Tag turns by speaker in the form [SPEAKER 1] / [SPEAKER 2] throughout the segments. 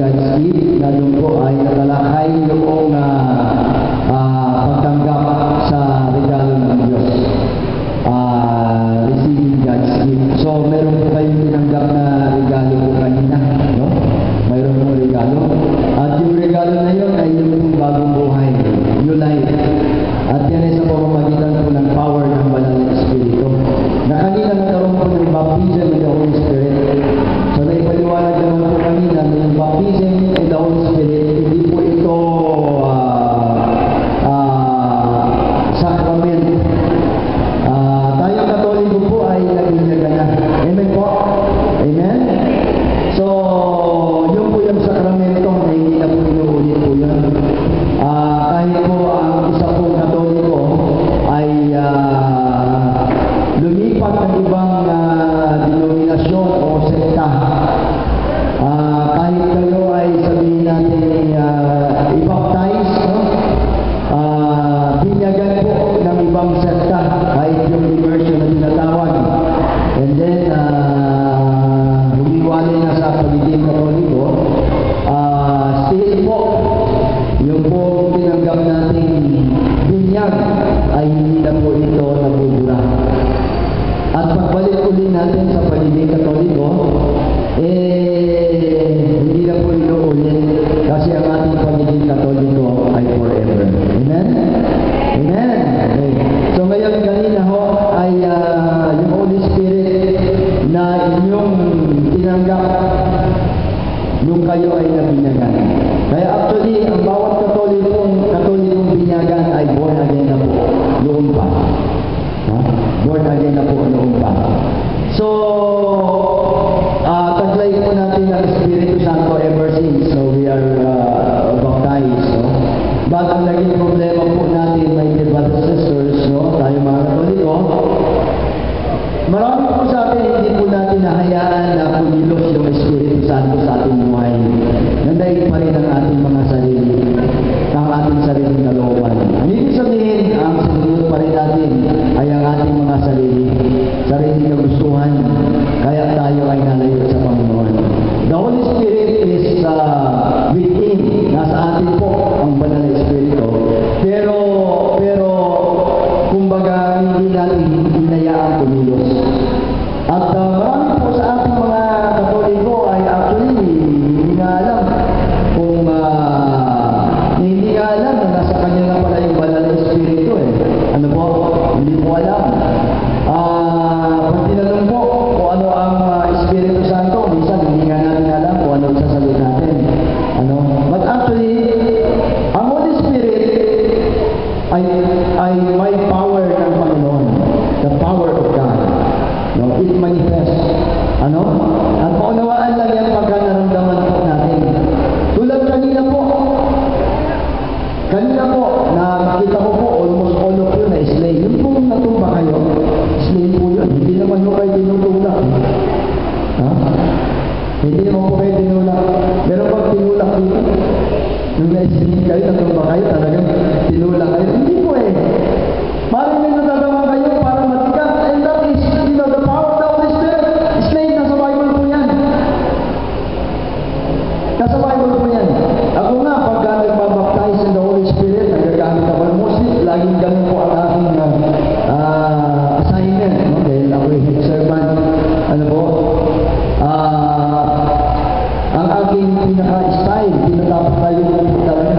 [SPEAKER 1] God's gift na doon po ay natalakay yung pagtanggap sa regalo ng Diyos. Receiving God's gift. So, meron po kayong tinanggap na regalo po kanina, no? Mayroon po regalo. At yung regalo na yun ay yung bagong buhay, new life. At yan ay sa pamamagitan po ng power ng Banal na Espiritu. Na kanina nagkaroon po ng baptism in the Holy Spirit. So, naipaliwanag naman po kanina na yung baptism in the Holy Spirit, hindi po ito sacrament. Tayong Katoliko po ay nag-inyaga na. Amen po? Amen? So, yun po yung sakramento na hindi na po inuulit po yun. Kahit po ang isa pong Katoliko ay lumipat ng ibang denominasyon o sekta. Kahit kayo ay sabihin natin i-baptize, no? Binyagan po ng ibang sekta, kahit yung immersion na tinatawag. And then, humiwalay na sa pagiging Katoliko, still po, yung po tinanggap nating binyag ay hindi na po ito nabubura. At pagbalik uli natin sa pagiging Katoliko, hindi na po inuulit kasi ang ating pagiging Katoliko ay forever. Amen? Amen? Okay. So ngayon kanina ho ay yung Holy Spirit na inyong tinanggap nung kayo ay nabinyagan. Kaya actually, ang bawat Katolikong binyagan ay born again na po noon pa. Born again na po noon pa. So, taglay po natin ang Espiritu Santo ever since. So, we are baptized. No? But ang naging problema po natin, my dear brothers and sisters, no? Tayo mga Katoliko, marami po sa atin, hindi po natin nahayaan na kumilos yung Espiritu Santo sa ating buhay. Nandaig pa rin ang ating mga sarili, ang ating sariling kalooban. Ang ibig sabihin, ang sinunod pa rin natin ay ang ating mga sariling kagustuhan, kaya tayo ay nalayo sa Panginoon. The Holy Spirit is within, nasa atin po ang Banal na Espiritu. Pero, kumbaga, hindi natin hinayaan kumilos. At marami po sa ating mga Katoliko ay actually hindi nga alam kung hindi nga alam na nasa kanya na pala yung Banal na Espiritu eh. Ano po? Hindi po alam. Pag tinanong po kung ano ang Espiritu Santo, minsan hindi nga natin alam kung ano ang sasagot natin. But actually, ang Holy Spirit ay may power ng Panginoon. The power of God. No, it manifests. At maunawaan lang yan pagka naramdaman po natin. Tulad kanina po, na makita ko po, almost all of you na slave. Yung po natumba kayo, slave po yun. Hindi naman po kayo tinutulak. Hindi naman po kayo tinulak. Meron pag tinulak dito. Nung na-slave kayo, natumba kayo, talagang tinulak kayo. Hindi po eh. Parang may natatawa kayo para matigas. And that is, the power of the Holy Spirit. Slave, nasa Bible po yan. Nasa Bible po yan. Ako nga, pagka nagbabaptize in the Holy Spirit, nagagamit ako. Mostly, laging ganun po ang aking assignment. No? Dahil ako yung servant. Ang aking pinaka-style, pinatapos tayo po talaga.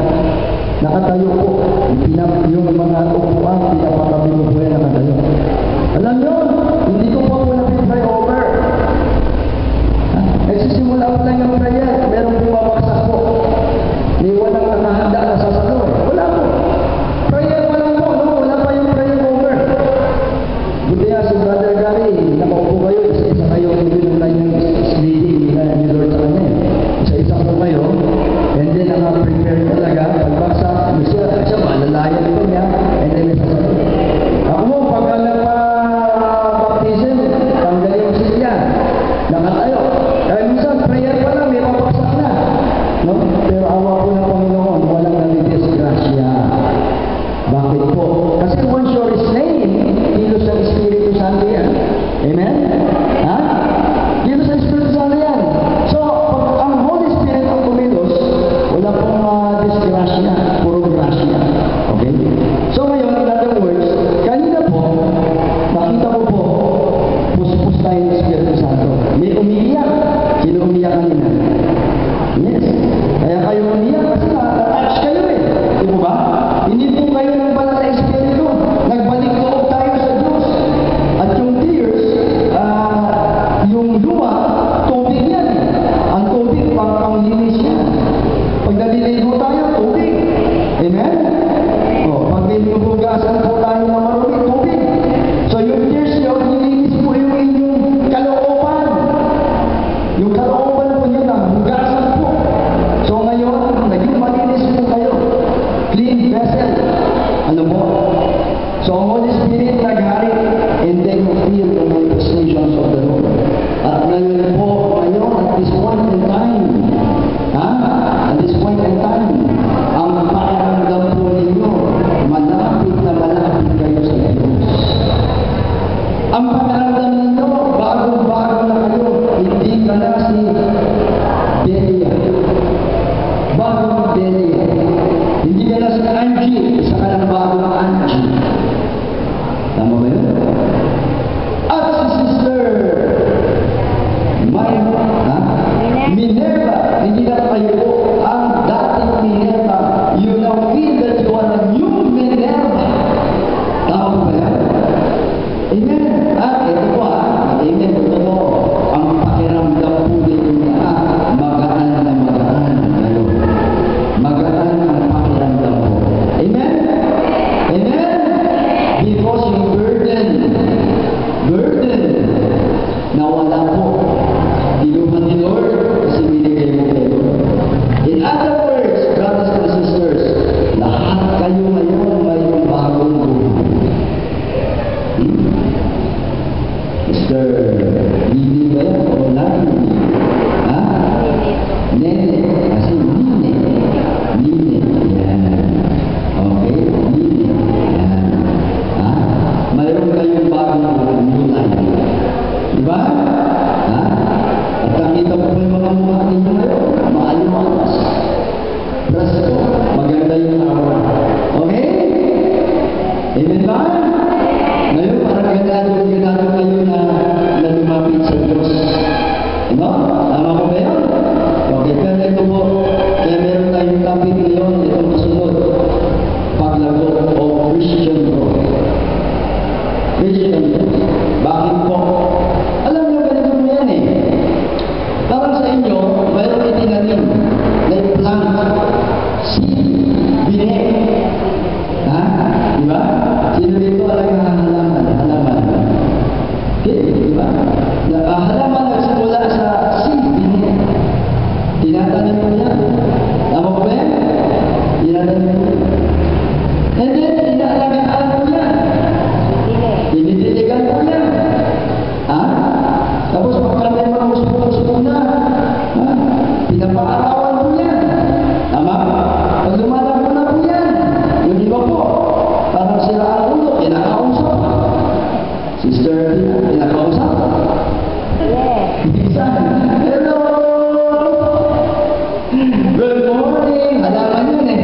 [SPEAKER 1] Good morning! Halaman yun eh.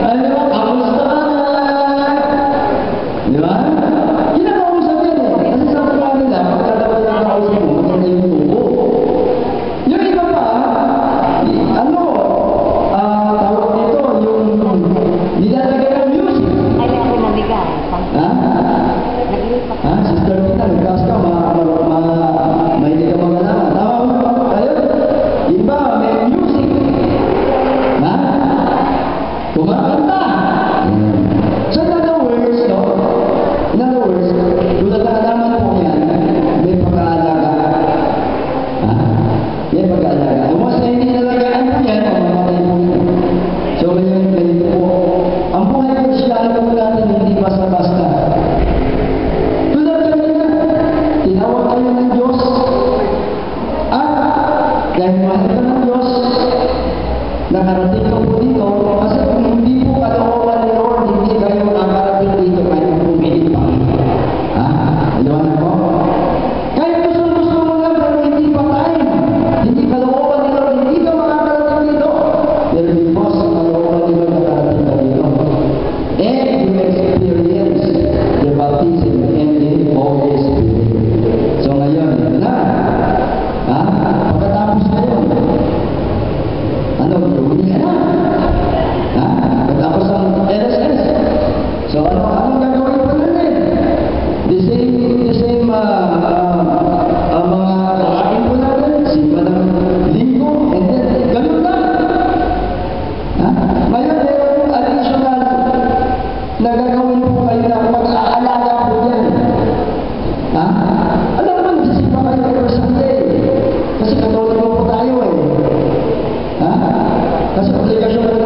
[SPEAKER 1] Ano ba? Kamusta ka na? Di ba? Kinakausap yan eh. Kasi sa mga nila, pagkatapos ng kausap mo, maganda yung tubo. Yung iba pa, ano, tawag nito, yung nilalagay ng music.
[SPEAKER 2] Ay, ako nabigay.
[SPEAKER 1] Ha?
[SPEAKER 2] Naglipat.
[SPEAKER 1] Ha? Sister Tita, nagkas ka, mahilig ka mag-alaman. Tama mo? Ayun. Iba, may music. Ha? Kumakanta. So, in other words, no? In other words, kung nagkakalaman po yan, may pag-aalaga. Ha? May pag-aalaga. Kung mas na hindi nalagaan po yan, mamamatay po yan. So, ngayon, ganito po. Ang buhay ko siya, alam po natin, hindi basta-basta. Tulad kanina, tinawag tayo ng Diyos. At, dahil mahal ka ng Diyos, nakarating ka po dito, kasi kung hindi po kalooban ni Lord, hindi kayo nakarating dito, kayo pumili pa. Ha? Aliwanag ko? Kahit gusto mo lang, pero hindi pa tayo. Hindi kalooban ni Lord, hindi ka makakarating dito. Pero because sa kalooban ni Lord, nakarating ka dito. And you experience the baptism and the Holy Spirit. So ngayon, ito na. Ha? Pagkatapos ngayon, ano, gawin ka na. Ha? Pagkatapos ang LSS. So anong gagawin pa natin? The same, mga kakain po natin, simba ng linggo, and then, ganun na. Ha? Ngayon, meron additional na gagawin po kayo na mag-aalaga po yan. Ha? Alam naman, nagsisimba kayo every Sunday. Kasi katulad mo po tayo eh. Ha? Kasi obligasyon po